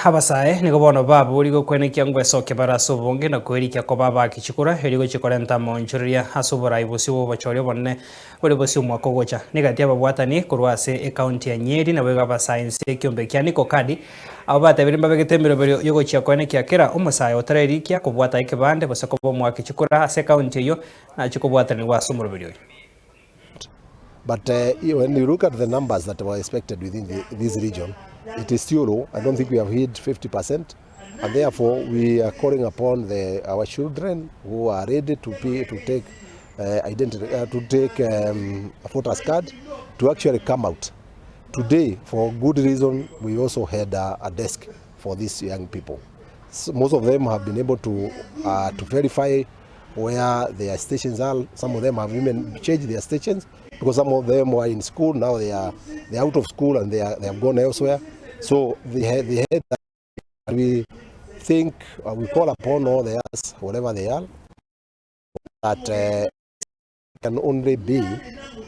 Abasae niko bono BABORIGWE kwenekia GW'ESOKIA baraso bonge na KWERIKIA Koba Abaaki Chikura herigo chikorenta monchoria asubora ibusi bochorio bonne bori bosi umwako gocha negati ababwatani kurwase EKAONTI ya NYERI na bega Abasae nse kiombe kya niko kadi abo batabiri babegitembero bero yogochia kwenekia kera umusae otara Erikie kubwata ikibande bosako bo mwaki Chikura ase EKAONTI yo na chikobwatani wasumuro bero. But when you look at the numbers that were expected within this region, it is still low. I don't think we have hit 50%, and therefore we are calling upon our children who are ready to take a voters card to actually come out. Today, for good reason, we also had a desk for these young people. So most of them have been able to verify where their stations are. Some of them have even changed their stations because some of them were in school, now they are out of school and they have gone elsewhere. So we think, we call upon all the others, whatever they are, that can only be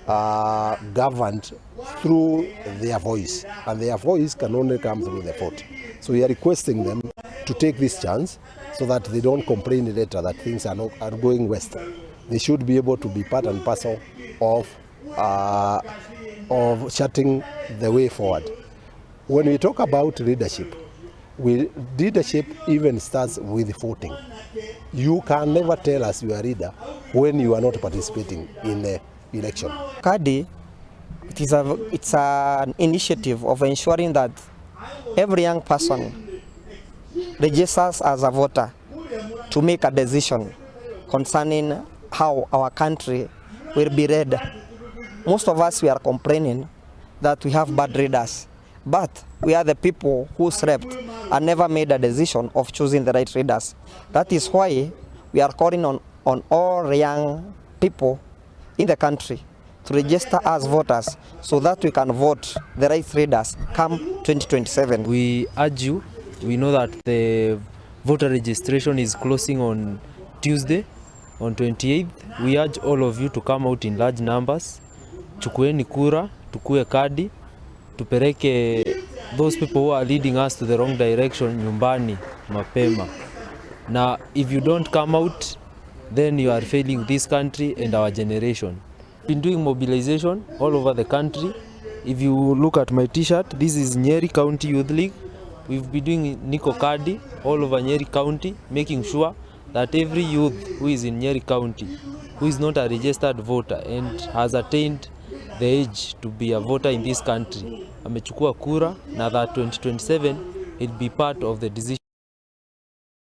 governed through their voice, and their voice can only come through the vote. So we are requesting them to take this chance so that they don't complain later that things are going west. They should be able to be part and parcel of charting the way forward. When we talk about leadership, leadership even starts with voting. You can never tell us you are a leader when you are not participating in the election. Kadi, it's an initiative of ensuring that every young person registers as a voter to make a decision concerning how our country will be led. Most of us, we are complaining that we have bad leaders, but we are the people who slept and never made a decision of choosing the right leaders. That is why we are calling on all young people in the country to register as voters so that we can vote the right leaders come 2027. We urge you, we know that the voter registration is closing on Tuesday, on 28th. We urge all of you to come out in large numbers. Chukueni kura, tukue kadi, tupereke those people who are leading us to the wrong direction nyumbani mapema. Now, if you don't come out, then you are failing this country and our generation. Been doing mobilization all over the country. If you look at my t-shirt, this is NYERI County Youth League. We've been doing Niko Kadi all over NYERI County, making sure that every youth who is in NYERI County, who is not a registered voter and has attained the age to be a voter in this country, amechukua kura, na that 2027 it'll be part of the decision.